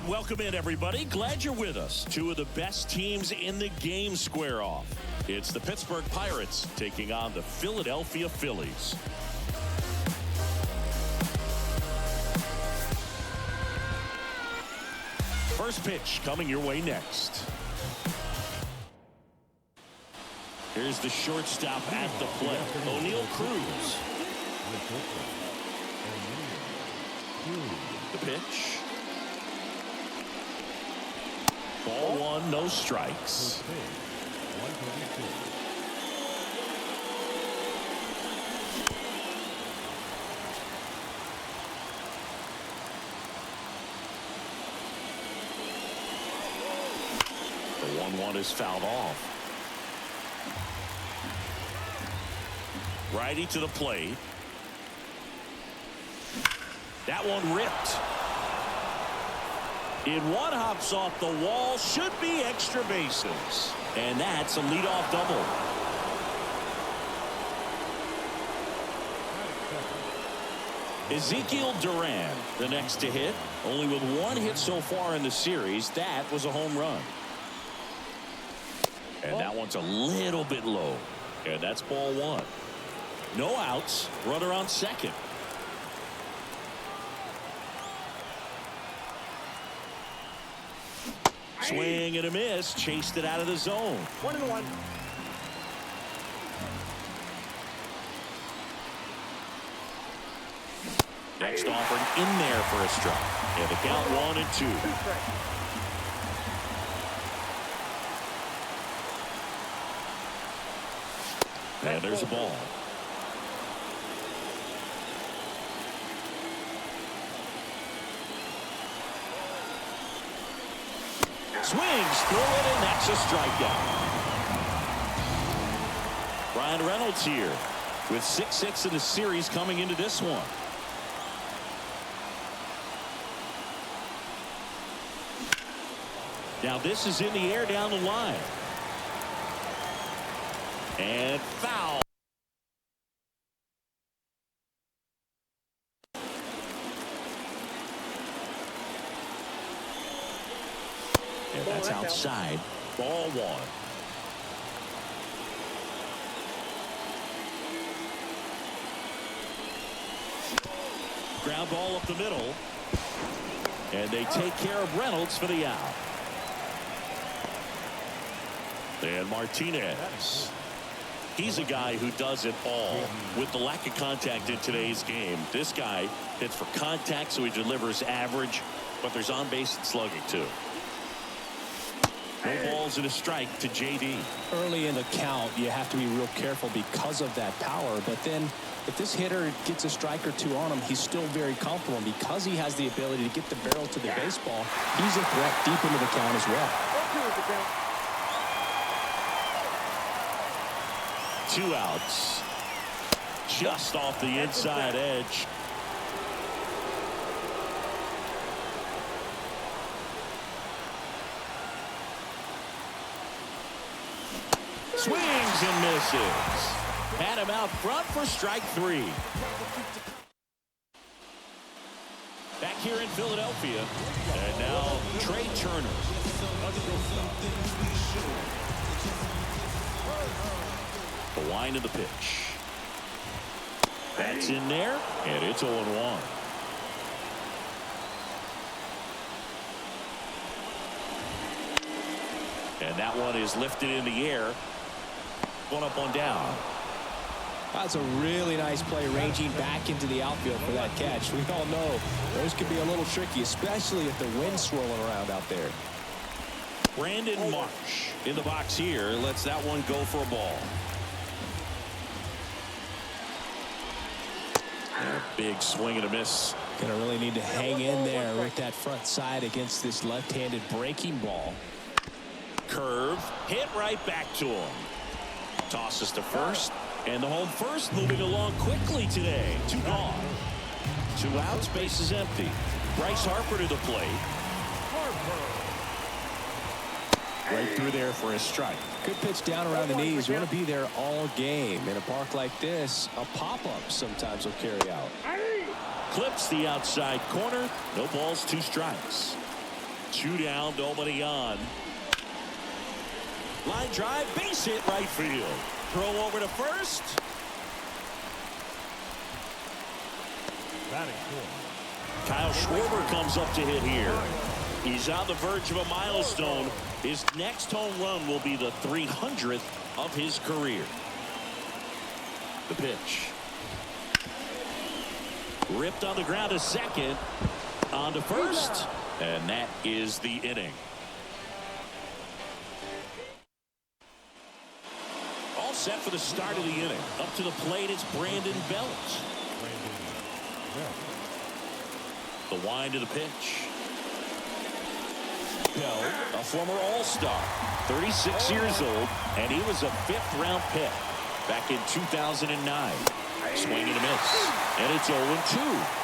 And welcome in, everybody. Glad you're with us. Two of the best teams in the game square off. It's the Pittsburgh Pirates taking on the Philadelphia Phillies. First pitch coming your way next. Here's the shortstop at the plate, O'Neal Cruz. The pitch. Ball one, no strikes. The 1-1 is fouled off. Righty to the plate. That one ripped. In one, hops off the wall, should be extra bases. And that's a leadoff double. Ezekiel Duran, the next to hit. Only with one hit so far in the series. That was a home run. And that one's a little bit low. And that's ball one. No outs. Runner on second. Swing and a miss. Chased it out of the zone. 1-1. Next offering in there for a strike. And the count 1-2. And there's a ball. Swings through it, and that's a strikeout. Ryan Reynolds here with 6 in the series coming into this one. Now this is in the air down the line. And foul. And that's outside. Ball one. Ground ball up the middle. And they take care of Reynolds for the out. And Martinez. He's a guy who does it all. With the lack of contact in today's game, this guy hits for contact, so he delivers average, but there's on base and slugging too. No balls and a strike to JD. Early in the count, you have to be real careful because of that power. But then if this hitter gets a strike or two on him, he's still very comfortable. And because he has the ability to get the barrel to the baseball, he's a threat deep into the count as well. 2 outs. Just off the inside edge. Swings and misses. Had him out front for strike 3. Back here in Philadelphia. And now Trey Turner. The wind of the pitch. That's in there, and it's 0-1. And that one is lifted in the air. One up, one down. That's a really nice play, ranging back into the outfield for that catch. We all know those can be a little tricky, especially if the wind's swirling around out there. Brandon Marsh in the box here lets that one go for a ball. And a big swing and a miss. Gonna really need to hang in there with that front side against this left-handed breaking ball. Curve hit right back to him. Tosses to first, and the home first moving along quickly today. 2 gone. 2 outs, base is empty. Bryce Harper to the plate. Right through there for a strike. Good pitch down around the knees. You want to be there all game. In a park like this, a pop-up sometimes will carry out. Clips the outside corner. No balls, 2 strikes. 2 down, nobody on. Line drive, base hit right field. Throw over to first. Kyle Schwarber comes up to hit here. He's on the verge of a milestone. His next home run will be the 300th of his career. The pitch. Ripped on the ground to second. On to first. And that is the inning. All set for the start of the inning. Up to the plate, it's Brandon Belt. The wind of the pitch. Bell, a former All-Star, 36 years old, and he was a 5th-round pick back in 2009. Swing and a miss, and it's 0-2.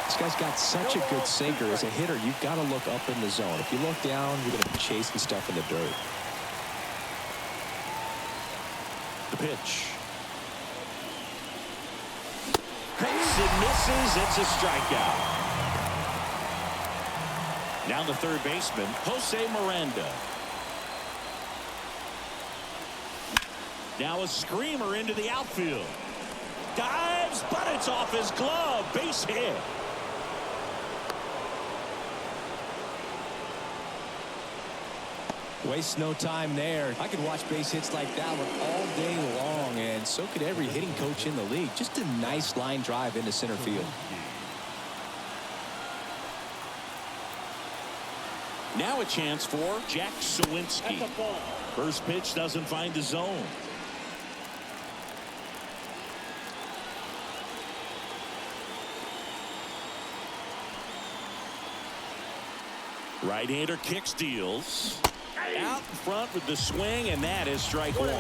This guy's got such a good sinker. As a hitter, you've got to look up in the zone. If you look down, you're going to be chasing stuff in the dirt. The pitch. Hits and misses. It's a strikeout. Now the third baseman, Jose Miranda. Now a screamer into the outfield. Dives, but it's off his glove. Base hit. Waste no time there. I could watch base hits like that one all day long, and so could every hitting coach in the league. Just a nice line drive into center field. Now a chance for Jack Sawinski. First pitch doesn't find the zone. Right-hander kick steals. Out in front with the swing, and that is strike one.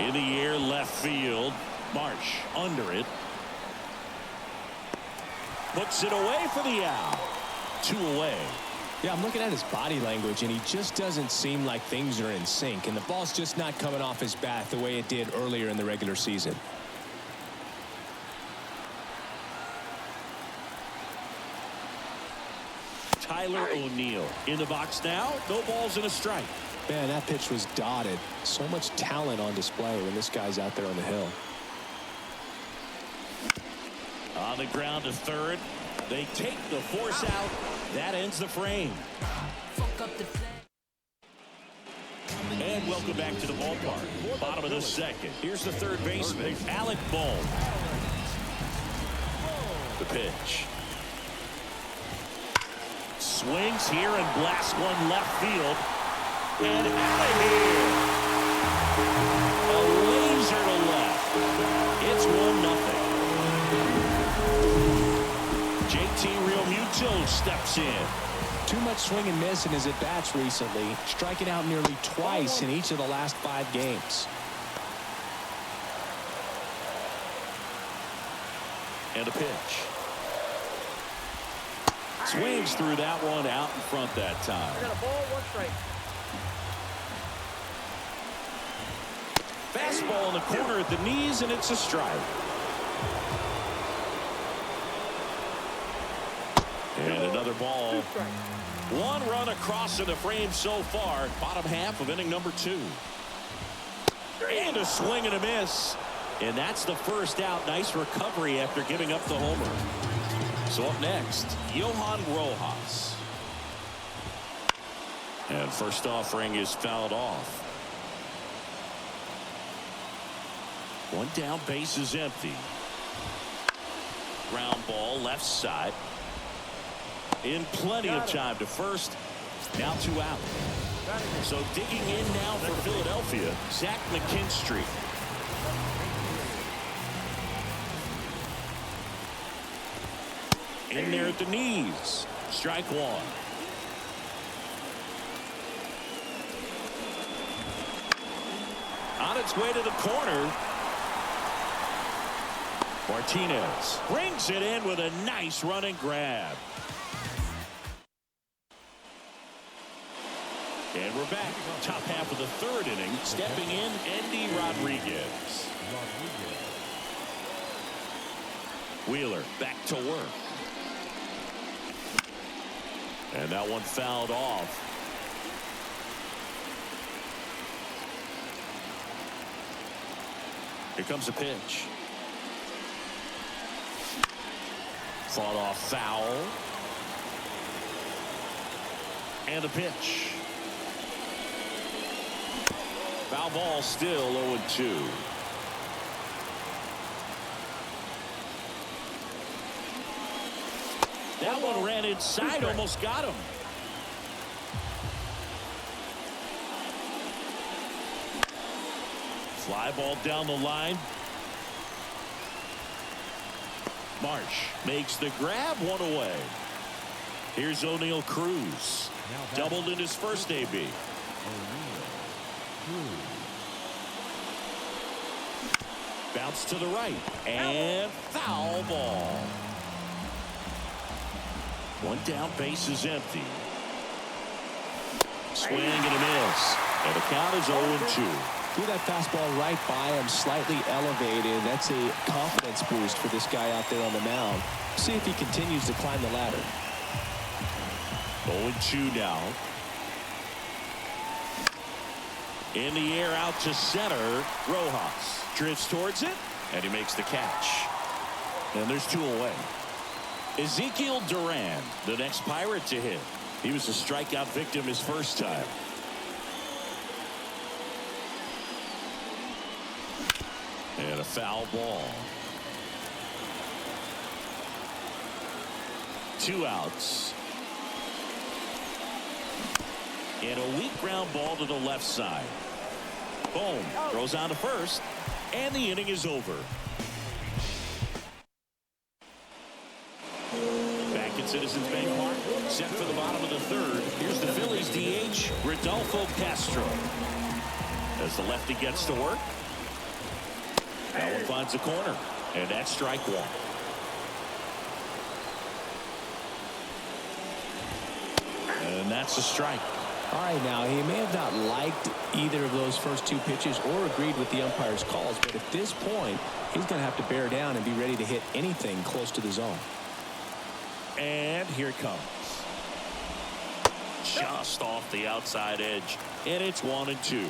In the air, left field. Marsh under it. Puts it away for the out. 2 away. Yeah, I'm looking at his body language, and he just doesn't seem like things are in sync, and the ball's just not coming off his bat the way it did earlier in the regular season. Tyler O'Neill in the box now. No balls and a strike. Man, that pitch was dotted. So much talent on display when this guy's out there on the hill. On the ground to third. They take the force out. That ends the frame. And welcome back to the ballpark. Bottom of the second. Here's the third baseman, Alec Bohm. The pitch. Swings here and blasts one left field. And out of here. A laser to left. It's 1-0. JT Realmuto steps in. Too much swing and miss in his at-bats recently, striking out nearly twice in each of the last 5 games. And a pitch. Swings through that one, out in front that time. I got a ball, 1 strike. Fastball in the corner at the knees, and it's a strike. And another ball. 1 run across in the frame so far. Bottom half of inning number 2. And a swing and a miss. And that's the first out. Nice recovery after giving up the homer. So up next, Johan Rojas. And first offering is fouled off. 1 down, base is empty. Ground ball left side. In plenty of time to first. Now 2 out. So digging in now for Philadelphia, Zack McKinstry. In there at the knees. Strike 1. On its way to the corner. Martinez brings it in with a nice running grab. And we're back. Top half of the 3rd inning. Stepping in, Endy Rodriguez. Wheeler back to work. And that one fouled off. Here comes a pitch. Fought off foul. And a pitch. Foul ball, still 0-2. That one ran inside, almost got him. Fly ball down the line. Marsh makes the grab, one away. Here's O'Neal Cruz. Doubled in his first AB. Bounce to the right. And foul ball. One down, base is empty. Swing and a miss. And the count is 0-2. Threw that fastball right by him, slightly elevated. That's a confidence boost for this guy out there on the mound. See if he continues to climb the ladder. 0-2 now. In the air out to center. Rojas drifts towards it, and he makes the catch. And there's 2 away. Ezekiel Duran, the next Pirate to hit. He was a strikeout victim his first time. And a foul ball. 2 outs. And a weak ground ball to the left side. Boom. Throws on to first. And the inning is over. Back at Citizens Bank Park. Set for the bottom of the third. Here's the Phillies DH, Rodolfo Castro. As the lefty gets to work. That one finds a corner. And that's strike 1. And that's a strike. All right, now, he may have not liked either of those first 2 pitches or agreed with the umpire's calls, but at this point, he's going to have to bear down and be ready to hit anything close to the zone. And here it comes. Just off the outside edge, and it's 1-2.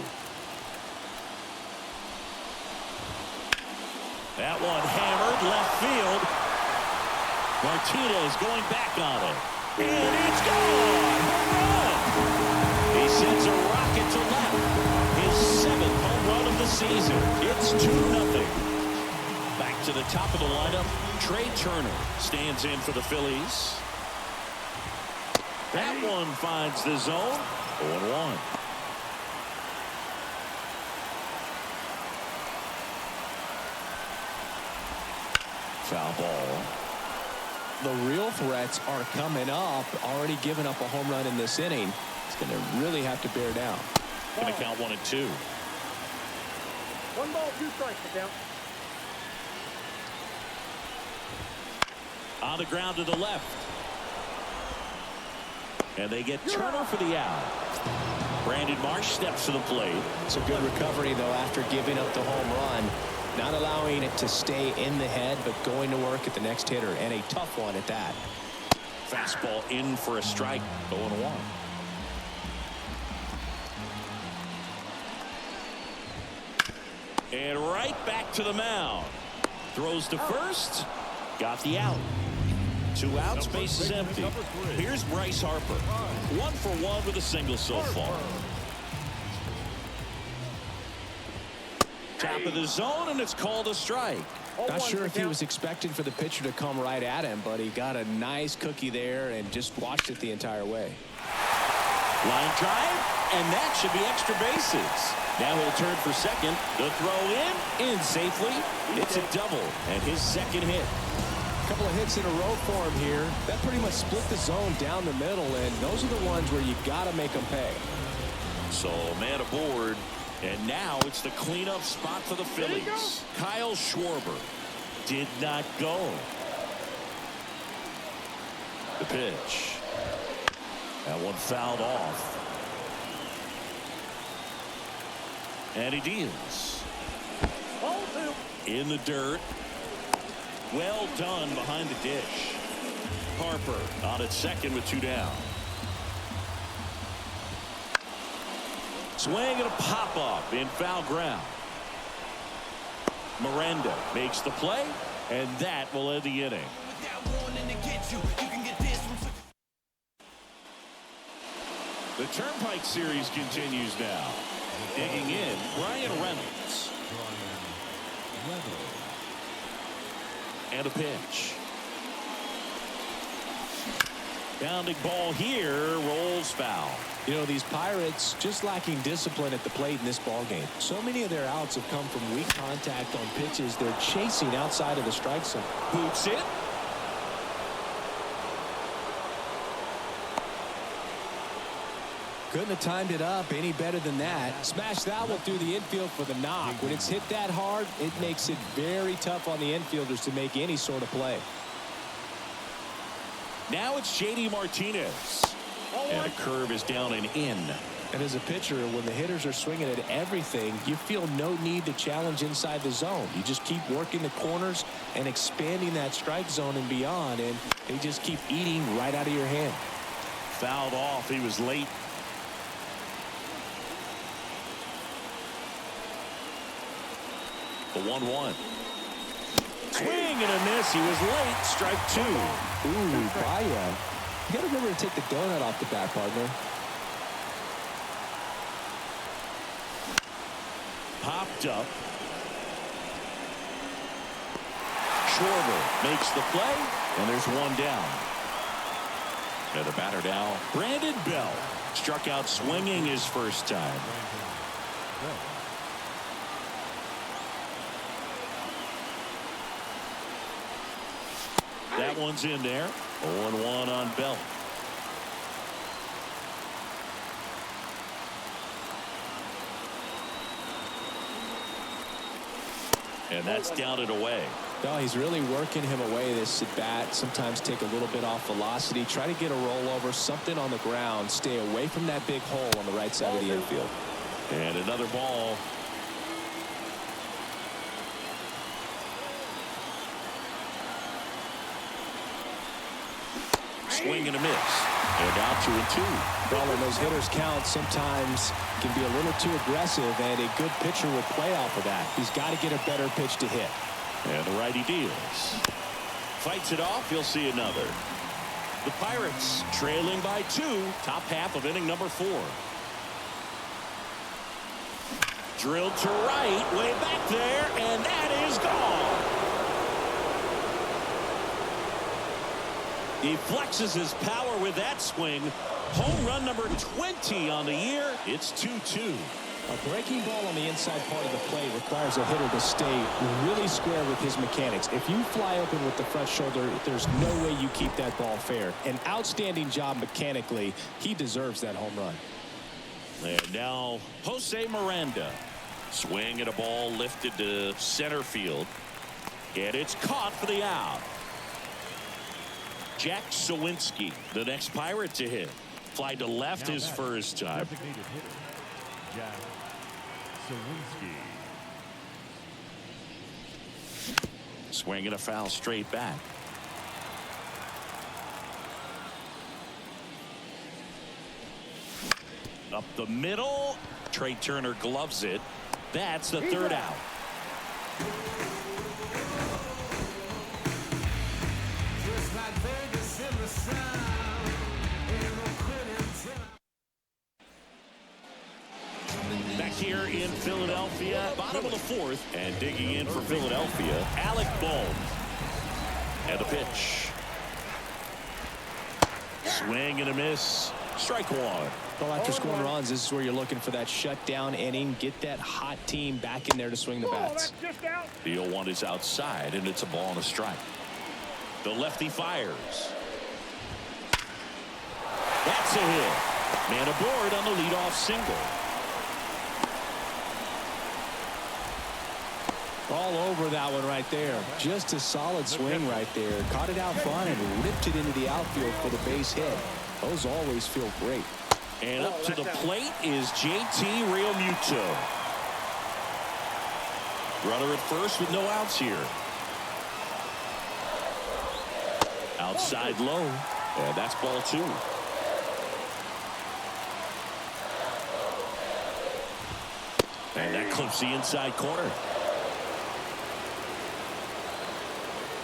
That one hammered left field. Martinez going back on it. And it's gone! Home run! He sends a rocket to left. His 7th home run of the season. It's 2-0. Back to the top of the lineup. Trey Turner stands in for the Phillies. That one finds the zone. 0-1. Foul ball. The real threats are coming up. Already given up a home run in this inning. He's going to really have to bear down. Going to count 1-2. 1 ball, 2 strikes to count. On the ground to the left. And they get Turner for the out. Brandon Marsh steps to the plate. It's a good recovery, though, after giving up the home run. Not allowing it to stay in the head, but going to work at the next hitter, and a tough one at that. Fastball in for a strike. 0-1. And right back to the mound. Throws to first. Got the out. 2 outs, base is empty. Here's Bryce Harper. 1 for 1 with a single so far. Top of the zone, and it's called a strike. Not sure if he was expecting for the pitcher to come right at him, but he got a nice cookie there and just watched it the entire way. Line drive, and that should be extra bases. Now he'll turn for second. The throw in safely. It's a double, and his 2nd hit. A couple of hits in a row for him here. That pretty much split the zone down the middle, and those are the ones where you got to make them pay. So man aboard. And now it's the cleanup spot for the Phillies. Kyle Schwarber did not go. The pitch. That one fouled off. And he deals. In the dirt. Well done behind the dish. Harper on at second with 2 down. Swing and a pop-up in foul ground. Miranda makes the play, and that will end the inning. The Turnpike Series continues now. Digging in, Brian Reynolds. And a pitch. Bounding ball here, rolls foul. You know, these Pirates just lacking discipline at the plate in this ball game. So many of their outs have come from weak contact on pitches they're chasing outside of the strike zone. Boots it. Couldn't have timed it up any better than that. Smash that one through the infield for the knock. When it's hit that hard, it makes it very tough on the infielders to make any sort of play. Now it's J.D. Martinez. And a curve is down and in. And as a pitcher, when the hitters are swinging at everything, you feel no need to challenge inside the zone. You just keep working the corners and expanding that strike zone and beyond, and they just keep eating right out of your hand. Fouled off. He was late. The 1-1. Swing and a miss. He was late. Strike 2. Ooh, Baya. You got to remember to take the donut off the bat, partner. Popped up. Schwarber makes the play, and there's 1 down. And the batter now, Brandon Bell. Struck out swinging his first time. That one's in there. 0-1 on Bell. And that's down and away. No, he's really working him away this at bat. Sometimes take a little bit off velocity. Try to get a rollover, something on the ground. Stay away from that big hole on the right side of the infield. And another ball. Swing and a miss. And now 2-2. Well, when those hitters count, sometimes can be a little too aggressive, and a good pitcher will play off of that. He's got to get a better pitch to hit. And the righty deals. Fights it off. You'll see another. The Pirates trailing by 2. Top half of inning number 4. Drilled to right. Way back there. And that is gone. He flexes his power with that swing. Home run number 20 on the year. It's 2-2. A breaking ball on the inside part of the plate requires a hitter to stay really square with his mechanics. If you fly open with the front shoulder, there's no way you keep that ball fair. An outstanding job mechanically. He deserves that home run. And now Jose Miranda. Swing at a ball lifted to center field. And it's caught for the out. Jack Sawinski, the next Pirate to hit. Fly to left his first time. Jack Sawinski. Swing and a foul straight back. Up the middle. Trey Turner gloves it. That's the third out. Back here in Philadelphia, bottom of the 4th, and digging in for Philadelphia, Alec Bohm. And a pitch. Swing and a miss. Strike 1. Well, after scoring runs, this is where you're looking for that shutdown inning. Get that hot team back in there to swing the bats. The 0-1 is outside, and it's a ball and a strike. The lefty fires. That's a hit. Man aboard on the leadoff single. All over that one right there. Just a solid swing right there. Caught it out front and ripped it into the outfield for the base hit. Those always feel great. And up to the plate is JT Realmuto. Runner at first with no outs here. Outside low. And that's ball 2. And that clips the inside corner.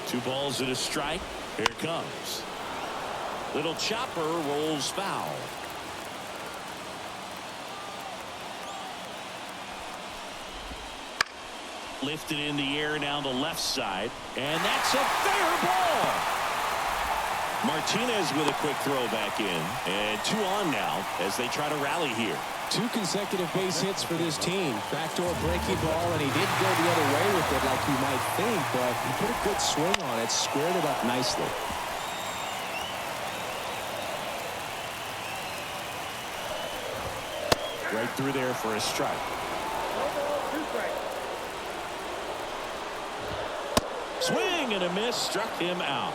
2 balls and a strike. Here it comes. Little chopper rolls foul. Lifted in the air down the left side. And that's a fair ball. Martinez with a quick throw back in. And 2 on now as they try to rally here. 2 consecutive base hits for this team. Backdoor breaking ball, and he didn't go the other way with it like you might think, but he put a good swing on it, squared it up nicely. Right through there for a strike. Swing and a miss, struck him out.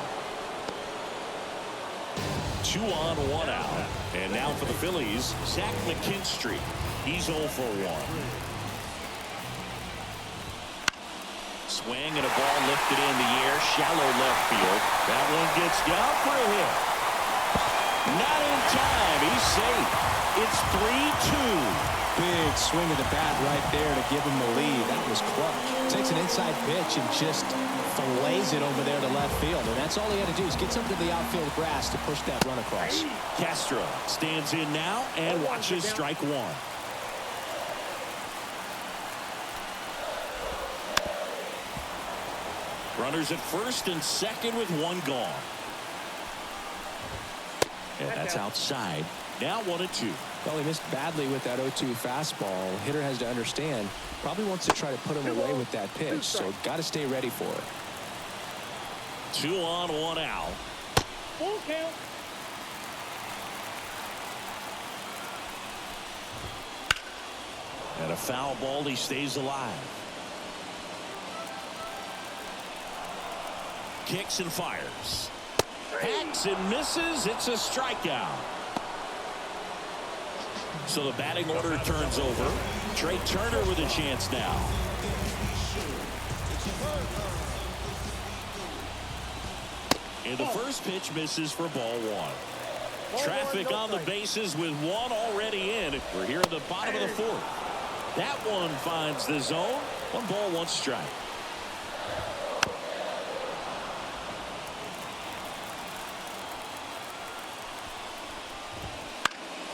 2 on, 1 out. And now for the Phillies, Zack McKinstry. He's 0 for 1. Swing and a ball lifted in the air, shallow left field. That one gets down for a hit. Not in time. He's safe. It's 3-2. Big swing of the bat right there to give him the lead. That was clutch. Takes an inside pitch and just fillets it over there to left field. And that's all he had to do is get something to the outfield grass to push that run across. Castro stands in now and watches strike 1. Runners at first and second with 1 gone. And that's outside. Now 1-2. Well, he missed badly with that 0-2 fastball. The hitter has to understand. Probably wants to try to put him away with that pitch. So got to stay ready for it. 2 on, 1 out. Full count. And a foul ball. He stays alive. Kicks and fires. Hacks and misses. It's a strikeout. So the batting order turns over. Trey Turner with a chance now. And the first pitch misses for ball 1. Traffic on the bases with 1 already in. We're here at the bottom of the 4th. That one finds the zone. 1 ball, 1 strike.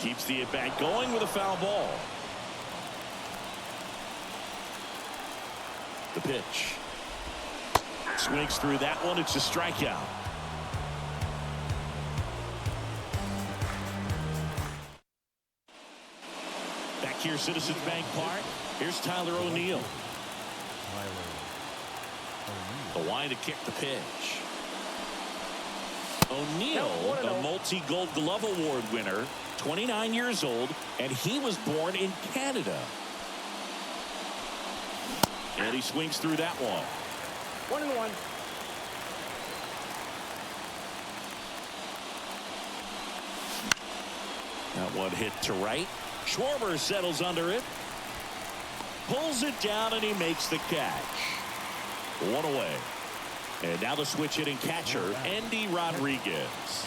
Keeps the at-bat going with a foul ball. The pitch. Swings through that one. It's a strikeout. Back here, Citizens Bank Park. Here's Tyler O'Neill. The line to kick the pitch. O'Neill, a multi-Gold Glove Award winner, 29 years old, and he was born in Canada. And he swings through that one. 1-1. That one hit to right. Schwarber settles under it. Pulls it down, and he makes the catch. 1 away. And now the switch hitting catcher, Andy Rodriguez.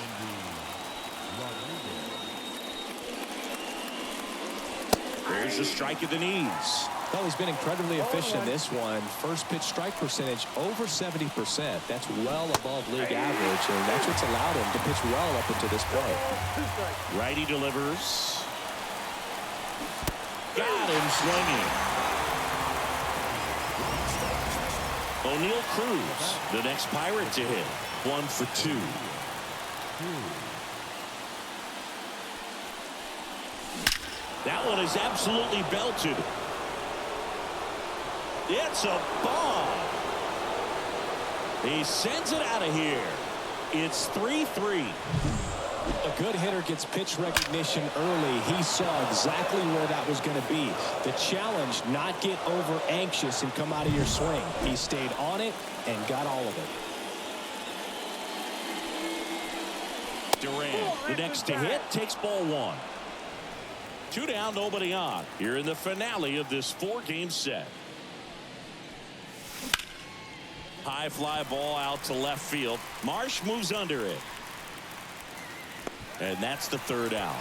There's a strike at the knees. Well, he's been incredibly efficient in this one. First pitch strike percentage over 70%. That's well above league average, and that's what's allowed him to pitch well up until this point. Righty delivers. Got him swinging. O'Neill Cruz, the next Pirate to hit. 1 for 2. That one is absolutely belted. It's a bomb. He sends it out of here. It's 3-3. A good hitter gets pitch recognition early. He saw exactly where that was going to be. The challenge, not get over anxious and come out of your swing. He stayed on it and got all of it. Durant, the next to hit, takes ball 1. 2 down, nobody on. Here in the finale of this 4-game set. High fly ball out to left field. Marsh moves under it. And that's the third out.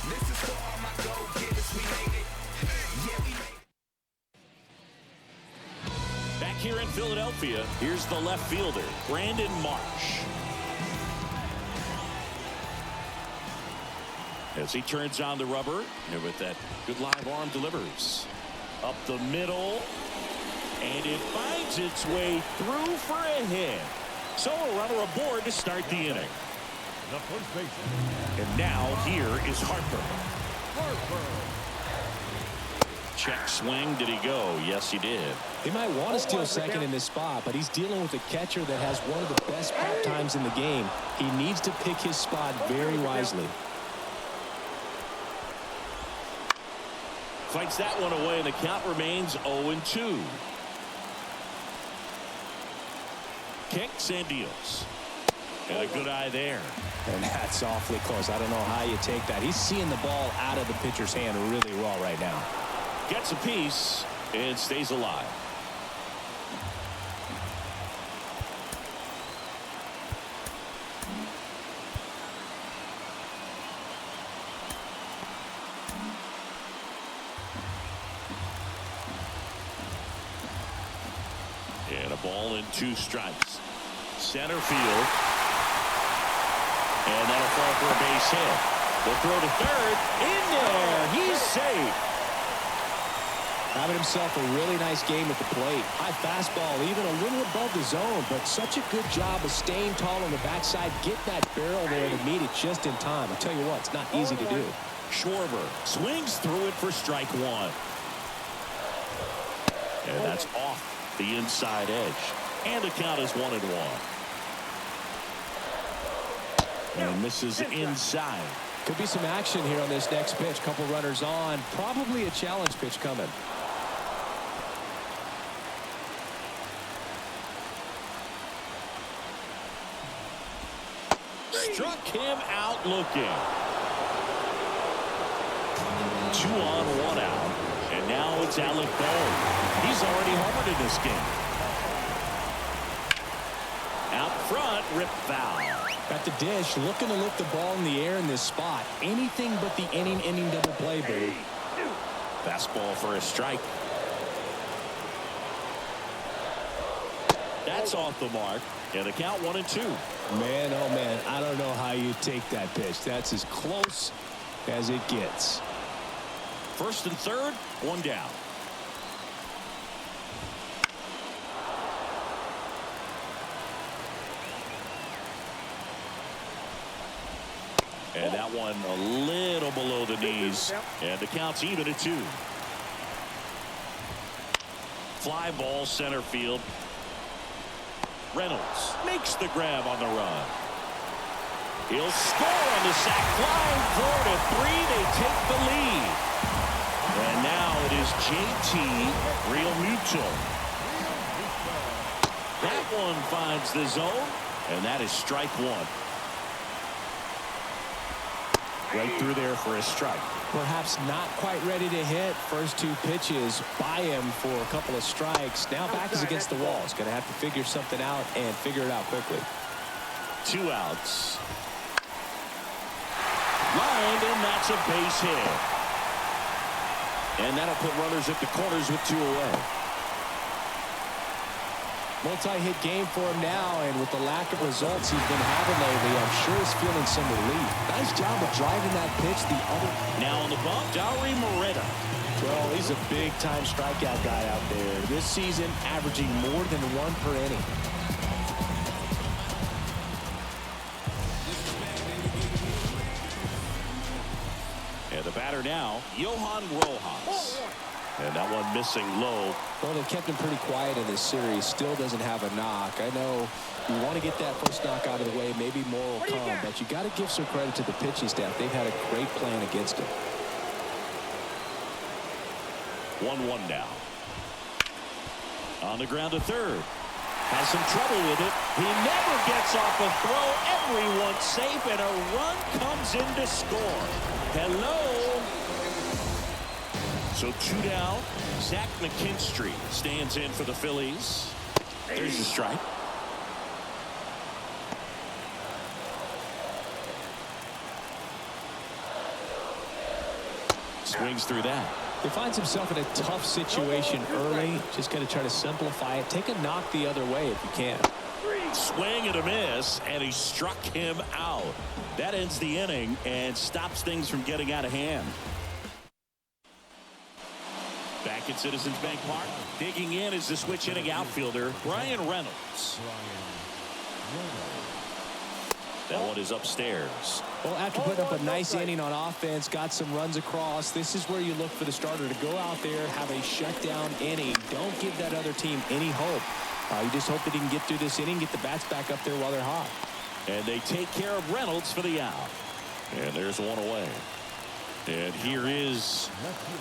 This is for all my go-getters. We made it. Yeah, we made it. Back here in Philadelphia, here's the left fielder, Brandon Marsh. As he turns on the rubber, and with that good live arm delivers. Up the middle, and it finds its way through for a hit. So a runner aboard to start the inning. The first baseman. And now here is Harper. Check swing. Did he go? Yes, he did. He might want to steal second in this spot, but he's dealing with a catcher that has one of the best pop times in the game. He needs to pick his spot very wisely. Fights that one away, and the count remains 0-2. Kicks and deals. And a good eye there. And that's awfully close. I don't know how you take that. He's seeing the ball out of the pitcher's hand really well right now. Gets a piece and stays alive. And a ball and 2 strikes. Center field. And that'll fall for a base hit. They'll throw to third. In there. He's safe. Having himself a really nice game at the plate. High fastball, even a little above the zone, but such a good job of staying tall on the backside. Get that barrel there to meet it just in time. I'll tell you what, it's not easy to do. Schwarber swings through it for strike 1. And that's off the inside edge. And the count is 1-1. And this is inside. Could be some action here on this next pitch. Couple runners on. Probably a challenge pitch coming. Struck him out looking. 2 on, 1 out. And now it's Alec Bohm. He's already homered in this game. Out front, rip foul. Got the dish, looking to lift the ball in the air in this spot. Anything but the inning double play, baby. Fastball for a strike. That's off the mark. And the count 1-2. Man, oh man, I don't know how you take that pitch. That's as close as it gets. First and third, 1 down. And that one a little below the knees. And the count's even at 2. Fly ball center field. Reynolds makes the grab on the run. He'll score on the sac fly. 4-3. They take the lead. And now it is JT Realmuto. That one finds the zone. And that is strike 1. Right through there for a strike. Perhaps not quite ready to hit. First 2 pitches by him for a couple of strikes. Now back is against the wall. He's going to have to figure something out and figure it out quickly. 2 outs. Lined, and that's a base hit. And that'll put runners at the corners with 2 away. Multi-hit game for him now, and with the lack of results he's been having lately, I'm sure he's feeling some relief. Nice job of driving that pitch the other. Now on the bump, Dauri Moreta. Well, he's a big-time strikeout guy out there. This season, averaging more than 1 per inning. And the batter now, Johan Rojas. And that one missing low. Well, they've kept him pretty quiet in this series. Still doesn't have a knock. I know you want to get that first knock out of the way. Maybe more will come. But you got to give some credit to the pitching staff. They've had a great plan against him. 1-1 now. On the ground to third. Has some trouble with it. He never gets off a throw. Everyone's safe, and a run comes in to score. Hello. So 2 down. Zack stands in for the Phillies. There's your strike. Swings through that. He finds himself in a tough situation early. Just going to try to simplify it. Take a knock the other way if you can. Swing and a miss, and he struck him out. That ends the inning and stops things from getting out of hand. Back at Citizens Bank Park, digging in is the switch hitting outfielder Brian Reynolds. That one is upstairs. Well, after putting up a nice inning on offense, got some runs across, this is where you look for the starter to go out there, have a shutdown inning. Don't give that other team any hope. You just hope that he can get through this inning, get the bats back up there while they're hot. And they take care of Reynolds for the out. And there's one away. And here is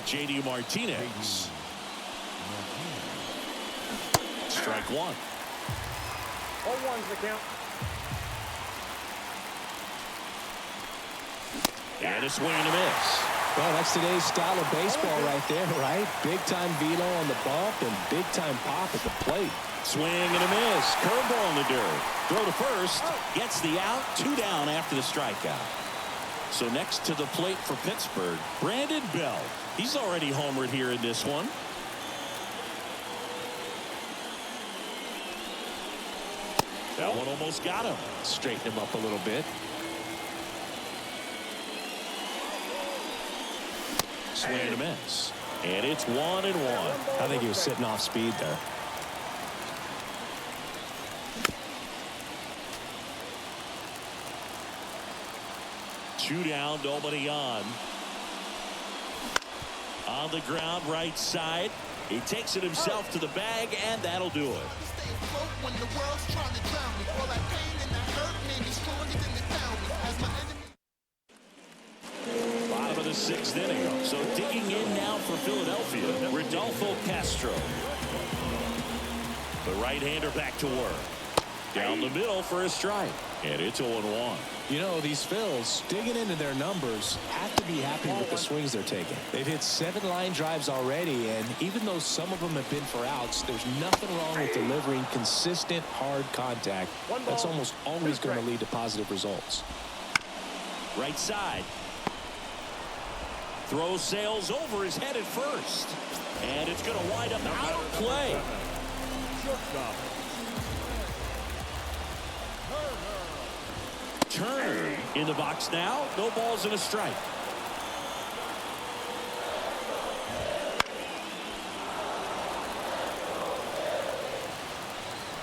J.D. Martinez. Strike one. 0-1's the count. And a swing and a miss. Well, that's today's style of baseball right there, right? Big-time velo on the bump and big-time pop at the plate. Swing and a miss. Curveball in the dirt. Throw to first. Gets the out. 2 down after the strikeout. So next to the plate for Pittsburgh, Brandon Bell. He's already homered here in this one. That one almost got him. Straighten him up a little bit. Swing and a miss. And it's 1-1. I think he was sitting off speed there. Two down, nobody on. On the ground, right side. He takes it himself to the bag, and that'll do it. Bottom of the 6th inning. So digging in now for Philadelphia, Rodolfo Castro. The right-hander back to work. Down the middle for a strike. And it's 0-1. You know, these Phils, digging into their numbers, have to be happy with the swings they're taking. They've hit 7 line drives already, and even though some of them have been for outs, there's nothing wrong with delivering consistent, hard contact. That's almost always going to lead to positive results. Right side. Throw sails over his head at first. And it's going to wind up out of play. Turner in the box now. No balls and a strike.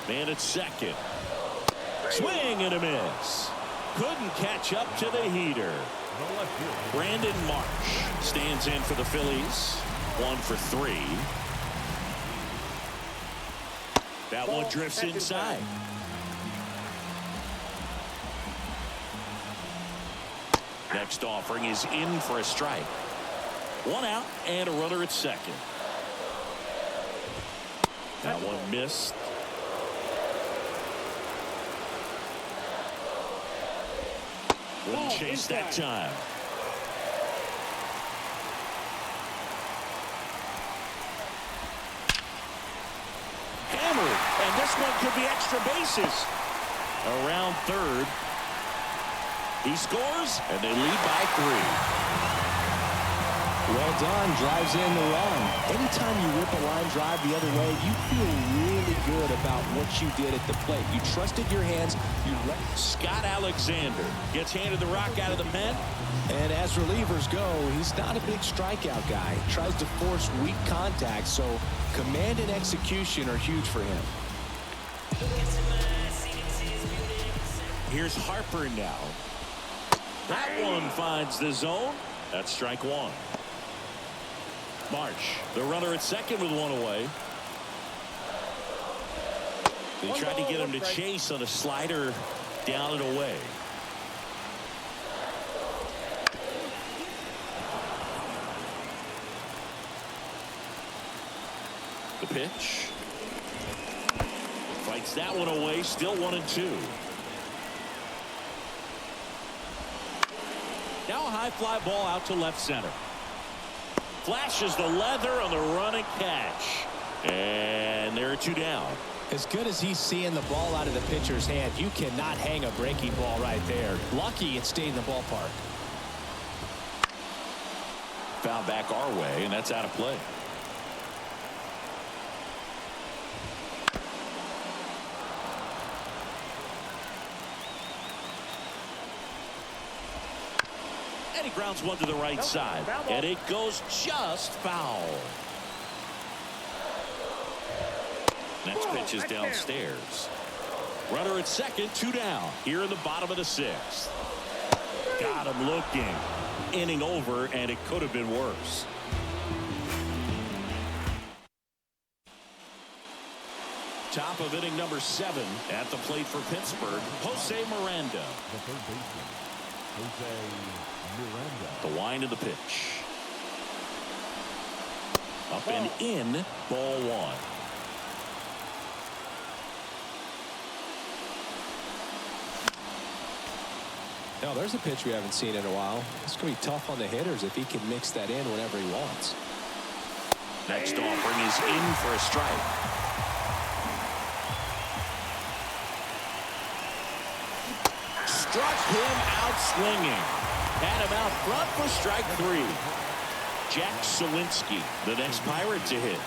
Man at second. Swing and a miss. Couldn't catch up to the heater. Brandon Marsh stands in for the Phillies. 1 for 3. That one drifts inside. Next offering is in for a strike. 1 out and a runner at second. That one missed. Wouldn't chase that time. Hammered, and this one could be extra bases. Around third. He scores, and they lead by 3. Well done. Drives in the run. Anytime you rip a line drive the other way, you feel really good about what you did at the plate. You trusted your hands. Scott Alexander gets handed the rock out of the pen. And as relievers go, he's not a big strikeout guy. Tries to force weak contact, so command and execution are huge for him. Here's Harper now. That one finds the zone. That's strike 1. March, the runner at second with 1 away. They tried to get him to chase on a slider down and away. The pitch. Fights that one away. Still 1-2. Now a high fly ball out to left center. Flashes the leather on the running catch. And there are 2 down. As good as he's seeing the ball out of the pitcher's hand, you cannot hang a breaking ball right there. Lucky it stayed in the ballpark. Foul back our way, and that's out of play. And he grounds one to the right side, and it goes just foul. Next pitch is downstairs. Runner at second, 2 down. Here in the bottom of the 6th. Got him looking. Inning over, and it could have been worse. Top of inning number 7 at the plate for Pittsburgh, Jose Miranda. The third baseman, Jose Miranda. The wind of the pitch. Up and in, ball 1. Now there's a pitch we haven't seen in a while. It's going to be tough on the hitters if he can mix that in whenever he wants. Next offering is in for a strike. Struck him out swinging. Had him out front for strike 3. Jack Sawinski, the next Pirate to hit.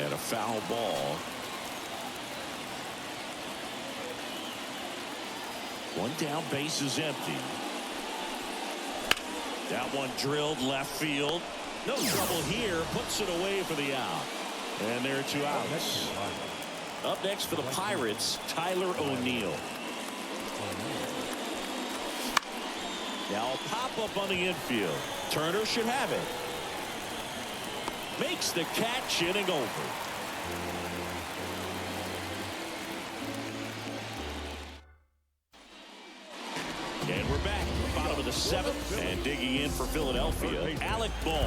And a foul ball. 1 down, base is empty. That one drilled left field. No trouble here. Puts it away for the out. And there are 2 outs. Up next for the Pirates, Tyler O'Neill. Now a pop-up on the infield. Turner should have it. Makes the catch, inning over. And we're back. Bottom of the 7th. And digging in for Philadelphia, Alec Bohm.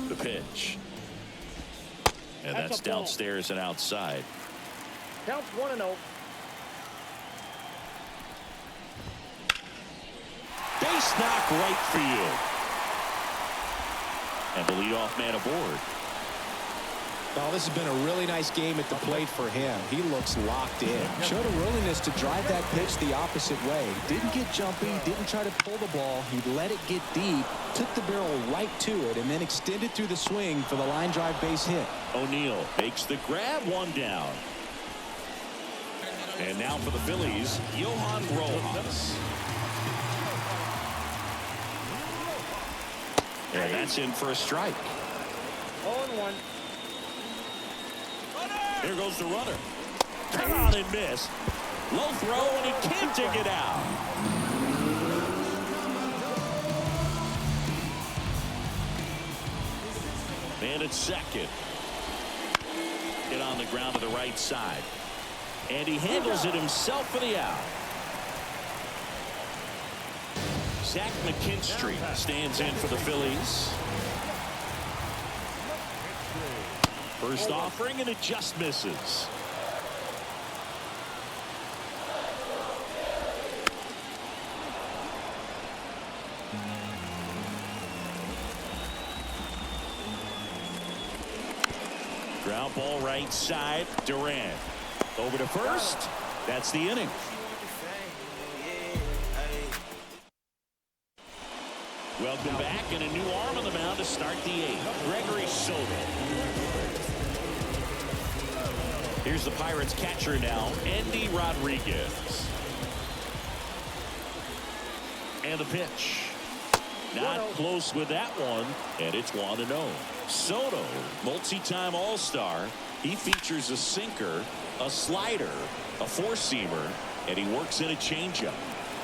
The pitch. And that's downstairs and outside. Counts 1-0. Base knock right field. And the leadoff man aboard. Well, this has been a really nice game at the plate for him. He looks locked in. Showed a willingness to drive that pitch the opposite way. Didn't get jumpy, didn't try to pull the ball. He let it get deep, took the barrel right to it, and then extended through the swing for the line drive base hit. O'Neill makes the grab, 1 down. And now for the Phillies, Johan Rojas. And that's in for a strike. 0-1. Here goes the runner. Come on and miss. Low throw, and he can't dig it out. Man at second. Hit on the ground to the right side. And he handles it himself for the out. Zack McKinstry stands in for the Phillies. First offering, and it just misses. Ground ball right side. Durant over to first. That's the inning. Welcome back, and a new arm on the mound to start the 8th. Gregory Soto. Here's the Pirates catcher now, Andy Rodriguez. And the pitch. Not close with that one, and it's 1-0. Soto, multi-time All-Star. He features a sinker, a slider, a four-seamer, and he works in a changeup.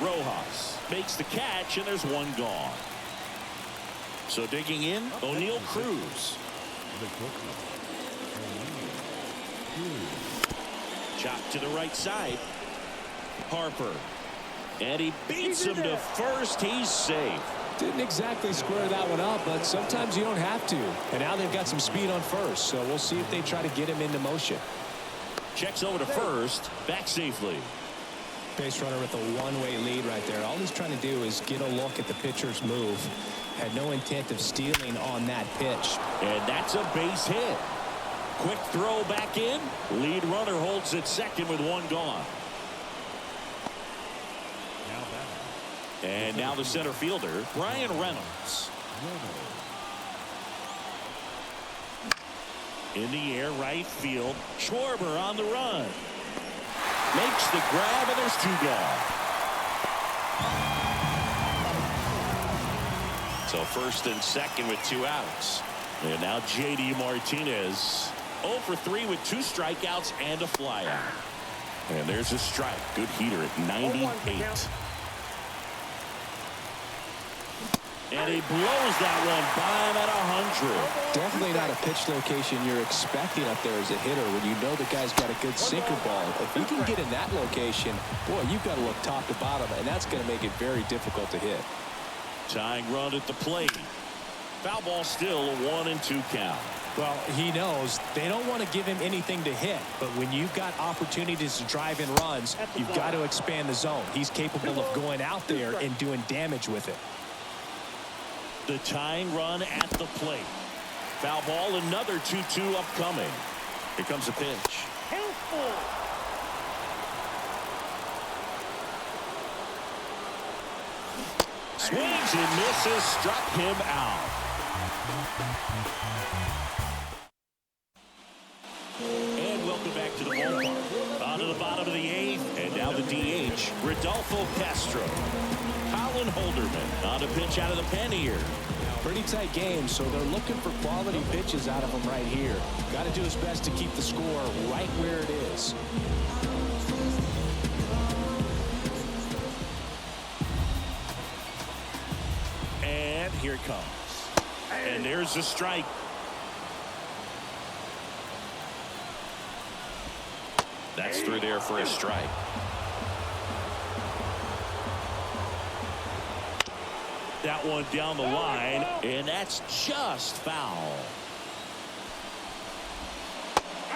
Rojas makes the catch, and there's 1 gone. So digging in, O'Neill Cruz. Chop to the right side. Harper. And he beats him to first. He's safe. Didn't exactly square that one up, but sometimes you don't have to. And now they've got some speed on first, so we'll see if they try to get him into motion. Checks over to first, back safely. Base runner with a one-way lead right there. All he's trying to do is get a look at the pitcher's move. Had no intent of stealing on that pitch. And that's a base hit. Quick throw back in. Lead runner holds at second with one gone. And now the center fielder, Brian Reynolds. In the air, right field. Schwarber on the run. Makes the grab, and there's two gone. So first and second with two outs. And now J.D. Martinez 0 for 3 with 2 strikeouts and a flyout. And there's a strike. Good heater at 98. And he blows that one by him at 100. Definitely not a pitch location you're expecting up there as a hitter when you know the guy's got a good sinker ball. If he can get in that location, boy, you've got to look top to bottom, and that's going to make it very difficult to hit. Tying run at the plate. Foul ball still, a 1-2 count. Well, he knows they don't want to give him anything to hit, but when you've got opportunities to drive in runs, you've got to expand the zone. He's capable of going out there and doing damage with it. The tying run at the plate. Foul ball, another 2-2 upcoming. Here comes a pitch. Swings and misses, struck him out. And welcome back to the ballpark. On to the bottom of the 8th, and now the DH, Rodolfo Castro. Colin Holderman on a pitch out of the pen here. Pretty tight game, so they're looking for quality pitches out of him right here. Got to do his best to keep the score right where it is. And here it comes. And there's a strike. That's through there for a strike. That one down the line, and that's just foul.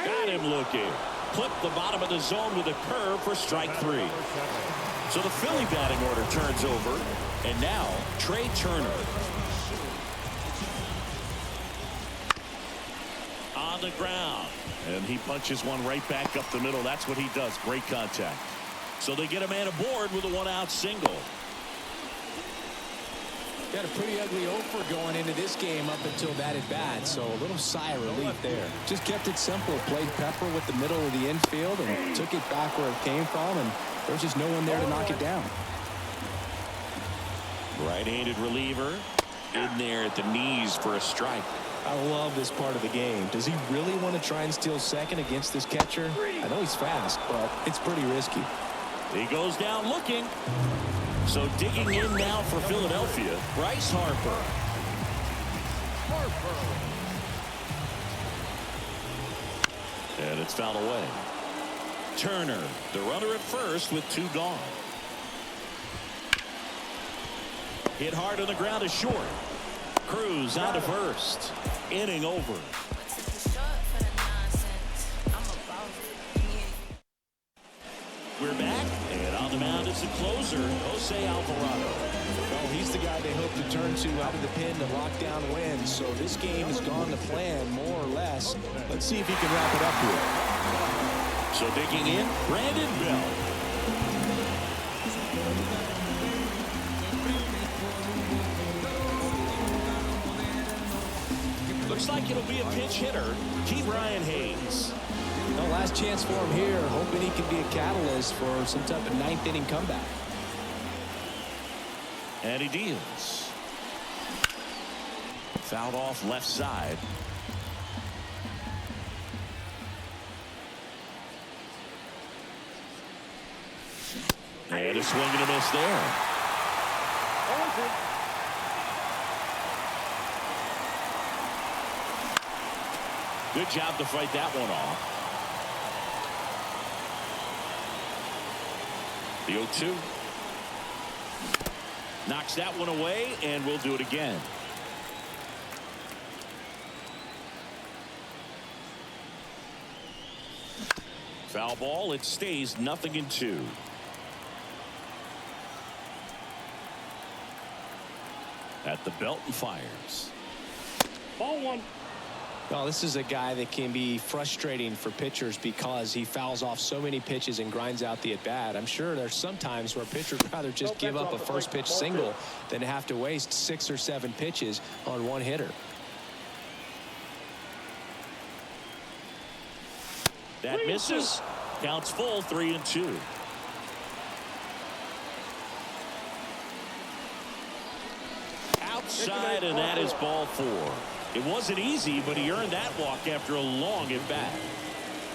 Got him looking. Clipped the bottom of the zone with a curve for strike 3. So the Philly batting order turns over, and now Trey Turner. On the ground, and he punches one right back up the middle. That's what he does. Great contact. So they get a man aboard with a 1-out single. Got a pretty ugly offer going into this game up until that at bat, so a little sigh of relief there. Just kept it simple, played pepper with the middle of the infield and took it back where it came from, and there's just no one there to knock it down. Right-handed reliever in there at the knees for a strike. I love this part of the game. Does he really want to try and steal second against this catcher? I know he's fast, but it's pretty risky. He goes down looking. So digging in now for Philadelphia, Bryce Harper. And it's fouled away. Turner, the runner at first with 2 gone. Hit hard on the ground is short. Cruz out to first. Inning over. We're back, and on the mound is the closer, Jose Alvarado. Well, he's the guy they hope to turn to out of the pen to lock down wins. So this game has gone to plan, more or less. Let's see if he can wrap it up here. So digging in, Brandon Bell. Looks like it'll be a pinch hitter, Ke'Bryan Hayes. No, last chance for him here, hoping he can be a catalyst for some type of 9th inning comeback. And he deals. Fouled off left side. And a swing and a miss there. Good job to fight that one off. The 0-2. Knocks that one away, and we'll do it again. Foul ball. It stays 0-2. At the belt and fires. Ball one. Well, this is a guy that can be frustrating for pitchers because he fouls off so many pitches and grinds out the at-bat. I'm sure there's some times where pitchers would rather just give up a first pitch single than have to waste 6 or 7 pitches on one hitter. That misses. Counts full, 3-2. Outside, and that is ball 4. It wasn't easy, but he earned that walk after a long at bat.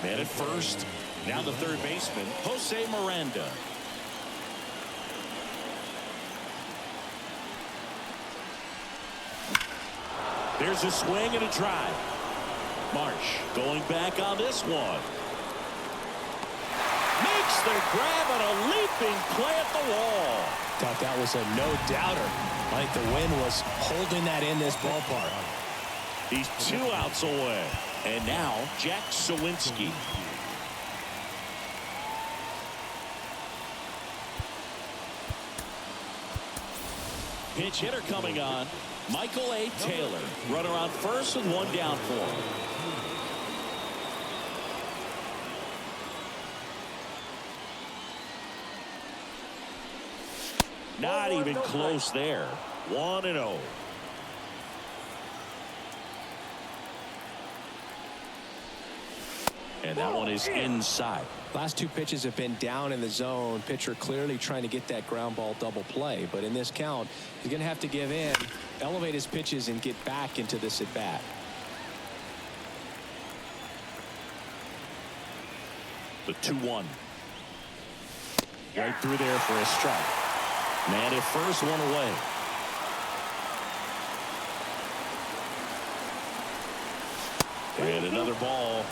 Man at first. Now the third baseman, Jose Miranda. There's a swing and a drive. Marsh going back on this one. Makes the grab and a leaping play at the wall. Thought that was a no-doubter. Like the wind was holding that in this ballpark. He's 2 outs away. And now Jack Sawinski. Pinch hitter coming on. Michael A. Taylor. Runner on first with 1 down for him. Not even close there. 1-0. And that one is inside. Last 2 pitches have been down in the zone. Pitcher clearly trying to get that ground ball double play. But in this count, he's going to have to give in, elevate his pitches, and get back into this at bat. The 2-1. Right through there for a strike. Man at first, 1 away. And another ball.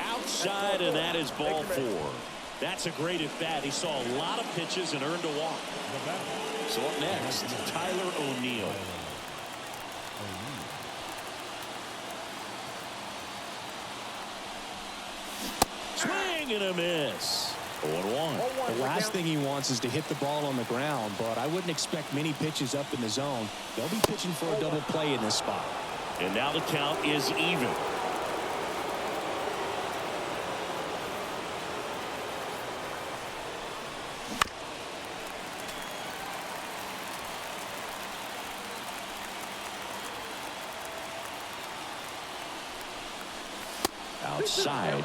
Outside, and that is ball 4. That's a great at bat. He saw a lot of pitches and earned a walk. So up next, Tyler O'Neill. Swing and a miss. 0-1. The last thing he wants is to hit the ball on the ground, but I wouldn't expect many pitches up in the zone. They'll be pitching for a double play in this spot. And now the count is even. Outside.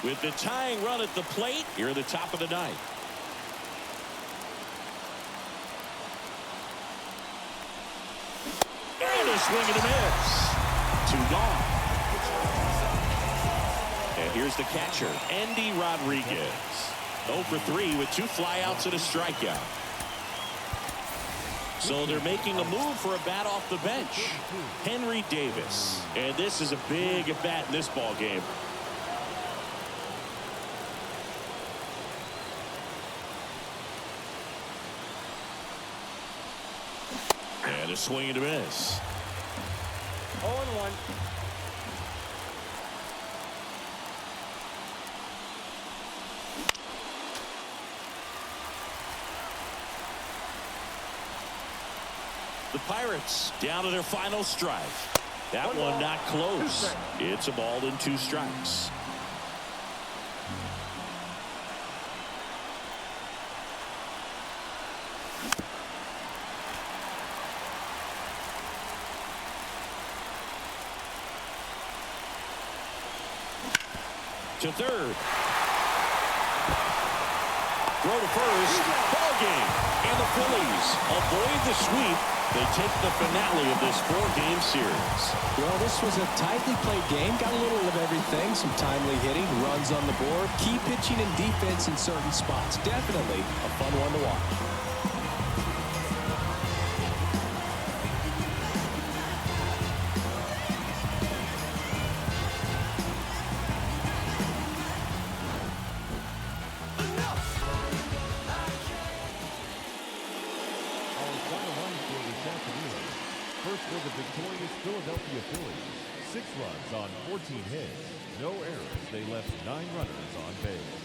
With the tying run at the plate here at the top of the ninth. And a swing and a miss. 2 gone. And here's the catcher, Andy Rodriguez. 0 for 3 with 2 flyouts and a strikeout. So they're making a move for a bat off the bench. Henry Davis. And this is a big at bat in this ball game. And a swing and a miss. 0-1. The Pirates down to their final strike. That one not close. It's a ball and 2 strikes. To third. throw to first. Ball game. And the Phillies avoid the sweep. They take the finale of this 4-game series. Well, this was a tightly played game. Got a little of everything. Some timely hitting, runs on the board, key pitching and defense in certain spots. Definitely a fun one to watch. For the victorious Philadelphia Phillies, 6 runs on 14 hits, no errors. They left 9 runners on base.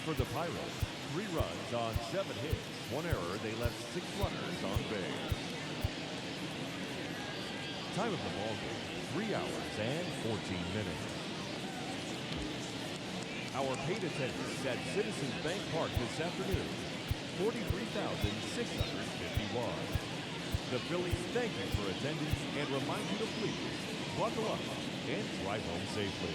For the Pirates, 3 runs on 7 hits, 1 error. They left 6 runners on base. Time of the ball game, 3 hours and 14 minutes. Our paid attendance at Citizens Bank Park this afternoon, 43,651. The Phillies thank you for attending and remind you to please buckle up and drive home safely.